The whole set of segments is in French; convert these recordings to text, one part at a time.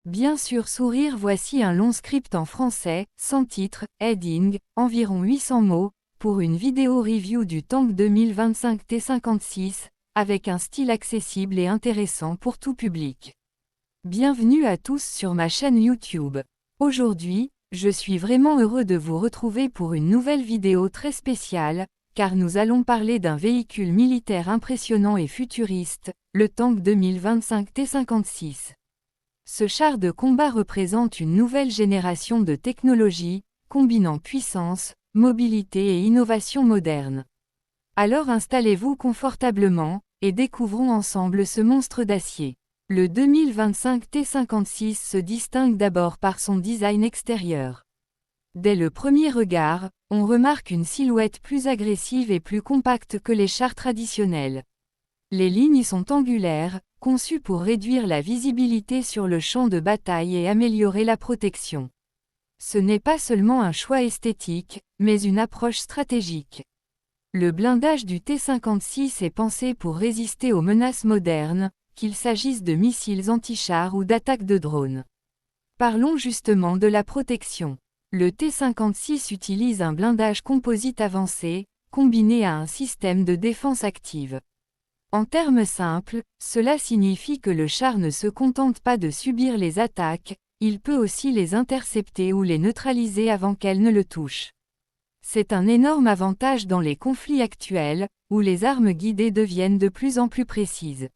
Bien sûr sourire, voici un long script en français, sans titre, heading, environ 800 mots, pour une vidéo review du Tank 2025 T56, avec un style accessible et intéressant pour tout public. Bienvenue à tous sur ma chaîne YouTube. Aujourd'hui, je suis vraiment heureux de vous retrouver pour une nouvelle vidéo très spéciale, car nous allons parler d'un véhicule militaire impressionnant et futuriste, le Tank 2025 T56. Ce char de combat représente une nouvelle génération de technologies, combinant puissance, mobilité et innovation moderne. Alors installez-vous confortablement, et découvrons ensemble ce monstre d'acier. Le 2025 T56 se distingue d'abord par son design extérieur. Dès le premier regard, on remarque une silhouette plus agressive et plus compacte que les chars traditionnels. Les lignes sont angulaires, conçues pour réduire la visibilité sur le champ de bataille et améliorer la protection. Ce n'est pas seulement un choix esthétique, mais une approche stratégique. Le blindage du T56 est pensé pour résister aux menaces modernes, qu'il s'agisse de missiles anti-chars ou d'attaques de drones. Parlons justement de la protection. Le T56 utilise un blindage composite avancé, combiné à un système de défense active. En termes simples, cela signifie que le char ne se contente pas de subir les attaques, il peut aussi les intercepter ou les neutraliser avant qu'elles ne le touchent. C'est un énorme avantage dans les conflits actuels, où les armes guidées deviennent de plus en plus précises.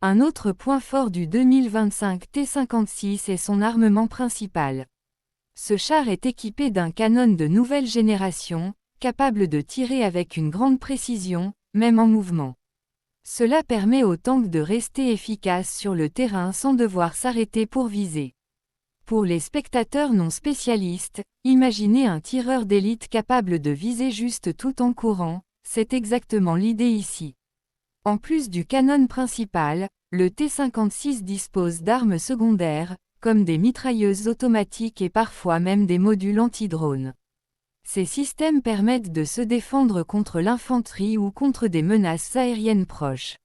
Un autre point fort du 2025 T56 est son armement principal. Ce char est équipé d'un canon de nouvelle génération, capable de tirer avec une grande précision, même en mouvement. Cela permet au tank de rester efficace sur le terrain sans devoir s'arrêter pour viser. Pour les spectateurs non spécialistes, imaginez un tireur d'élite capable de viser juste tout en courant, c'est exactement l'idée ici. En plus du canon principal, le T56 dispose d'armes secondaires, comme des mitrailleuses automatiques et parfois même des modules anti-drones. Ces systèmes permettent de se défendre contre l'infanterie ou contre des menaces aériennes proches.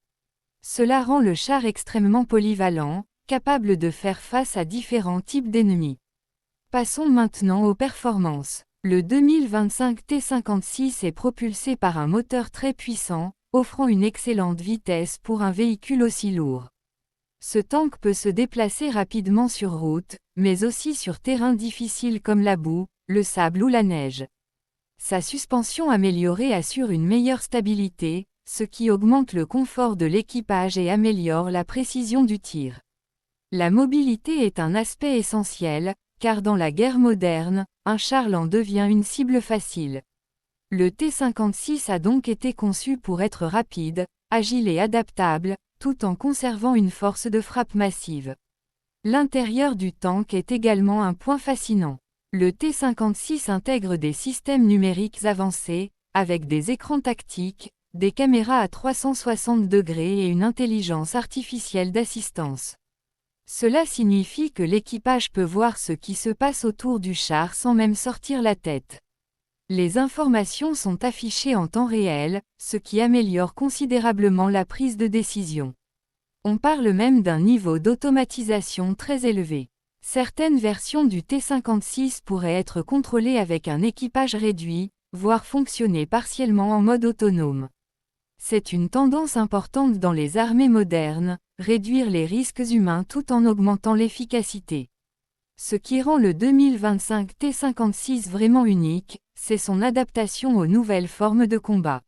Cela rend le char extrêmement polyvalent, capable de faire face à différents types d'ennemis. Passons maintenant aux performances. Le 2025 T56 est propulsé par un moteur très puissant, offrant une excellente vitesse pour un véhicule aussi lourd. Ce tank peut se déplacer rapidement sur route, mais aussi sur terrain difficile comme la boue, le sable ou la neige. Sa suspension améliorée assure une meilleure stabilité, ce qui augmente le confort de l'équipage et améliore la précision du tir. La mobilité est un aspect essentiel, car dans la guerre moderne, un char lent devient une cible facile. Le T56 a donc été conçu pour être rapide, agile et adaptable, tout en conservant une force de frappe massive. L'intérieur du tank est également un point fascinant. Le T56 intègre des systèmes numériques avancés, avec des écrans tactiques, des caméras à 360 degrés et une intelligence artificielle d'assistance. Cela signifie que l'équipage peut voir ce qui se passe autour du char sans même sortir la tête. Les informations sont affichées en temps réel, ce qui améliore considérablement la prise de décision. On parle même d'un niveau d'automatisation très élevé. Certaines versions du T56 pourraient être contrôlées avec un équipage réduit, voire fonctionner partiellement en mode autonome. C'est une tendance importante dans les armées modernes, réduire les risques humains tout en augmentant l'efficacité. Ce qui rend le 2025 T56 vraiment unique, c'est son adaptation aux nouvelles formes de combat.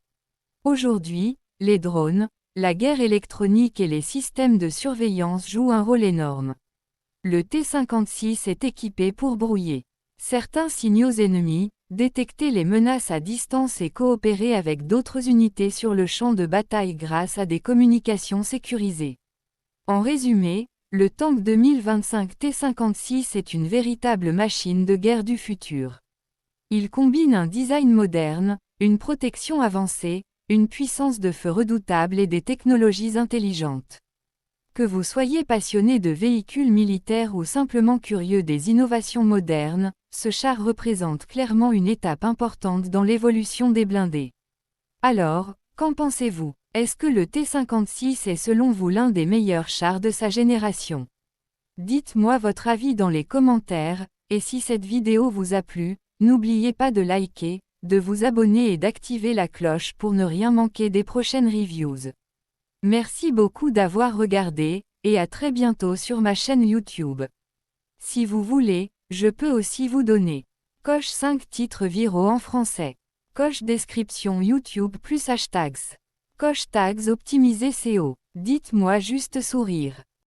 Aujourd'hui, les drones, la guerre électronique et les systèmes de surveillance jouent un rôle énorme. Le T56 est équipé pour brouiller certains signaux ennemis, détecter les menaces à distance et coopérer avec d'autres unités sur le champ de bataille grâce à des communications sécurisées. En résumé, le tank 2025 T56 est une véritable machine de guerre du futur. Il combine un design moderne, une protection avancée, une puissance de feu redoutable et des technologies intelligentes. Que vous soyez passionné de véhicules militaires ou simplement curieux des innovations modernes, ce char représente clairement une étape importante dans l'évolution des blindés. Alors, qu'en pensez-vous? Est-ce que le T56 est selon vous l'un des meilleurs chars de sa génération? Dites-moi votre avis dans les commentaires, et si cette vidéo vous a plu, n'oubliez pas de liker, de vous abonner et d'activer la cloche pour ne rien manquer des prochaines reviews. Merci beaucoup d'avoir regardé, et à très bientôt sur ma chaîne YouTube. Si vous voulez, je peux aussi vous donner. Coche 5 titres viraux en français. Coche description YouTube plus hashtags. Coche tags optimisé SEO. Dites-moi juste sourire.